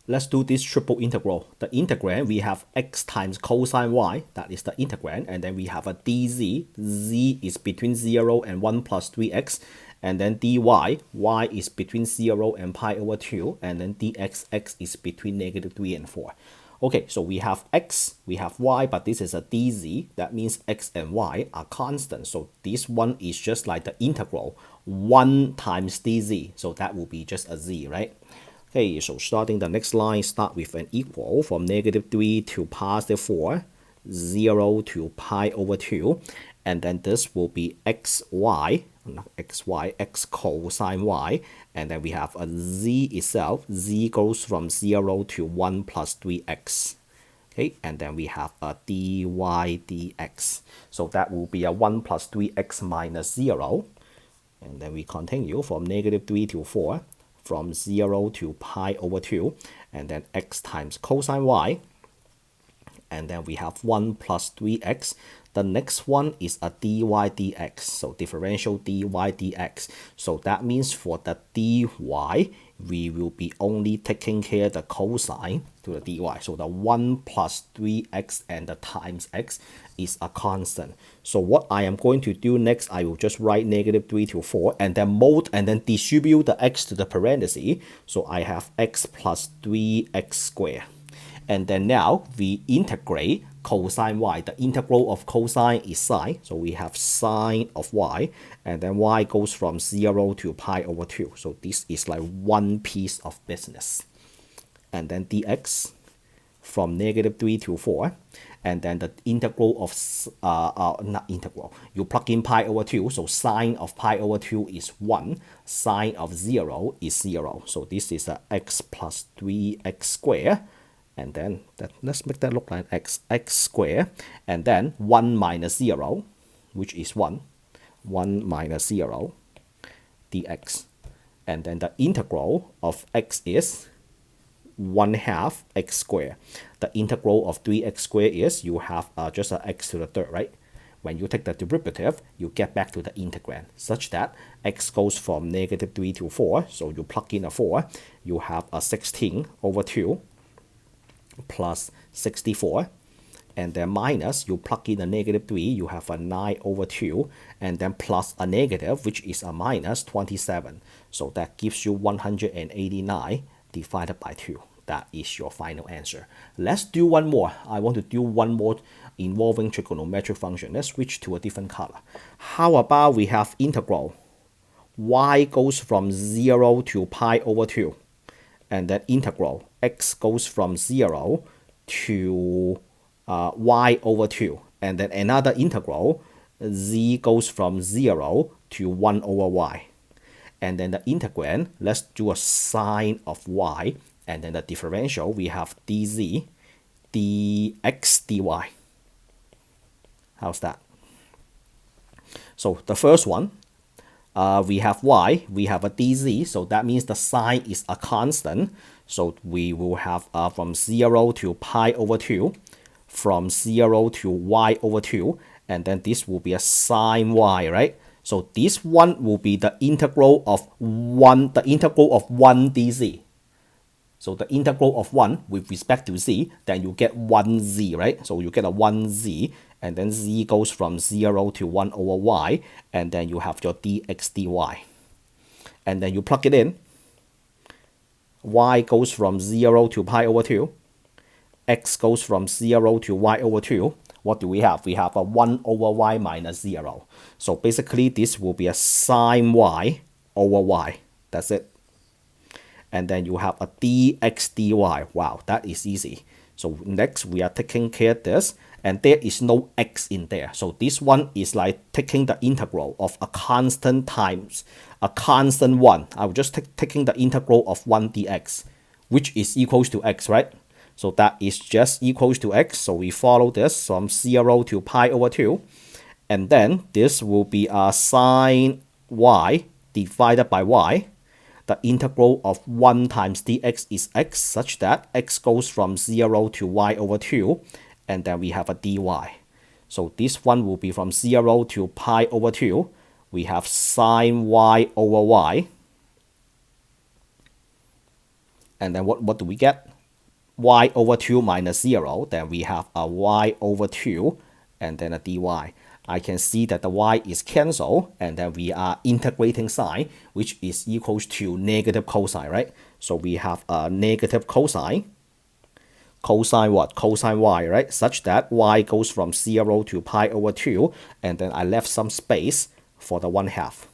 let's do this triple integral. The integrand, we have x times cosine y, that is the integrand, and then we have a dz, z is between 0 and 1 plus 3x, and then dy, y is between 0 and pi over 2, and then dx, x is between negative 3 and 4. Okay, so we have x, we have y, but this is a dz. That means x and y are constant. So this one is just like the integral, 1 times dz. So that will be just a z, right? Okay, so starting the next line, start with an equal from negative 3 to positive 4, 0 to pi over 2. And then this will be xy, not xy, x cosine y, and then we have a z itself. Z goes from 0 to 1 plus 3x. Okay, and then we have a dy dx. So that will be a 1 plus 3x minus 0. And then we continue from negative 3 to 4, from 0 to pi over 2, and then x times cosine y. And then we have 1 plus 3x. The next one is a dy dx, so differential dy dx. So that means for the dy, we will be only taking care of the cosine to the dy. So the 1 plus 3x and the times x is a constant. So what I am going to do next, I will just write negative 3 to 4 and then and then distribute the x to the parenthesis. So I have x plus 3x squared. And then now we integrate cosine y. The integral of cosine is sine. So we have sine of y. And then y goes from 0 to pi over 2. So this is like one piece of business. And then dx from negative 3 to 4. And then the integral of, not integral, you plug in pi over 2. So sine of pi over 2 is 1. Sine of 0 is 0. So this is a x plus 3x squared. And then let's make that look like x squared, and then 1 minus 0, which is 1 minus 0 dx, and then the integral of x is 1/2 x squared. The integral of 3x squared is you have just an x to the third, right? When you take the derivative, you get back to the integrand, such that x goes from negative 3 to 4, so you plug in a 4, you have a 16 over 2 plus 64, and then minus, you plug in a negative 3, you have a 9 over 2, and then plus a negative, which is a minus 27. So that gives you 189 divided by 2. That is your final answer. Let's do one more. I want to do one more involving trigonometric function. Let's switch to a different color. How about we have integral y goes from 0 to pi over 2, and then integral x goes from 0 to y over 2, and then another integral z goes from 0 to 1 over y, and then the integrand, let's do a sine of y, and then the differential, we have dz dx dy. How's that? So the first one, we have y, we have a dz, so that means the sine is a constant. So we will have from 0 to pi over 2, from 0 to y over 2, and then this will be a sine y, right? So this one will be the integral of 1 dz. So the integral of 1 with respect to z, then you get 1z, right? So you get a 1z, and then z goes from 0 to 1 over y, and then you have your dx dy. And then you plug it in. Y goes from 0 to pi over 2. X goes from 0 to y over 2. What do we have? We have a 1 over y minus 0. So basically, this will be a sine y over y. That's it. And then you have a dx dy. Wow, that is easy. So next, we are taking care of this. And there is no x in there. So this one is like taking the integral of a constant times a constant 1. I will just taking the integral of 1 dx, which is equals to x, right? So that is just equals to x. So we follow this from 0 to pi over 2. And then this will be a sine y divided by y. The integral of 1 times dx is x, such that x goes from 0 to y over 2. And then we have a dy. So this one will be from 0 to pi over 2. We have sine y over y. And then what do we get? y over 2 minus 0, then we have a y over 2 and then a dy. I can see that the y is cancelled, and then we are integrating sign, which is equals to negative cosine, right? So we have a negative cosine. Cosine what? Cosine y, right? Such that y goes from 0 to pi over 2, and then I left some space for the 1/2.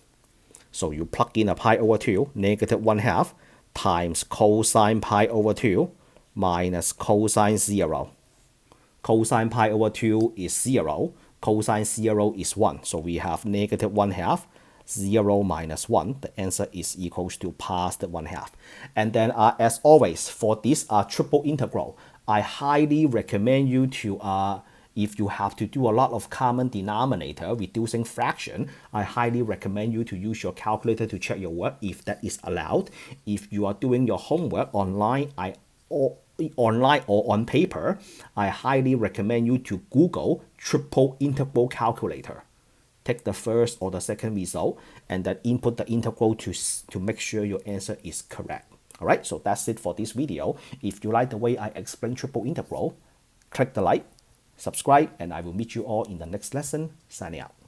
So you plug in a pi over 2, negative 1/2, times cosine pi over 2 minus cosine 0. Cosine pi over 2 is 0. Cosine 0 is 1. So we have negative 1/2, 0 minus 1. The answer is equals to past 1/2. And then as always, for this triple integral, I highly recommend you to, if you have to do a lot of common denominator reducing fraction, I highly recommend you to use your calculator to check your work if that is allowed. If you are doing your homework online, online or on paper, I highly recommend you to Google triple integral calculator. Take the first or the second result and then input the integral to make sure your answer is correct. All right, so that's it for this video. If you like the way I explain triple integral, click the like, subscribe, and I will meet you all in the next lesson. Signing out.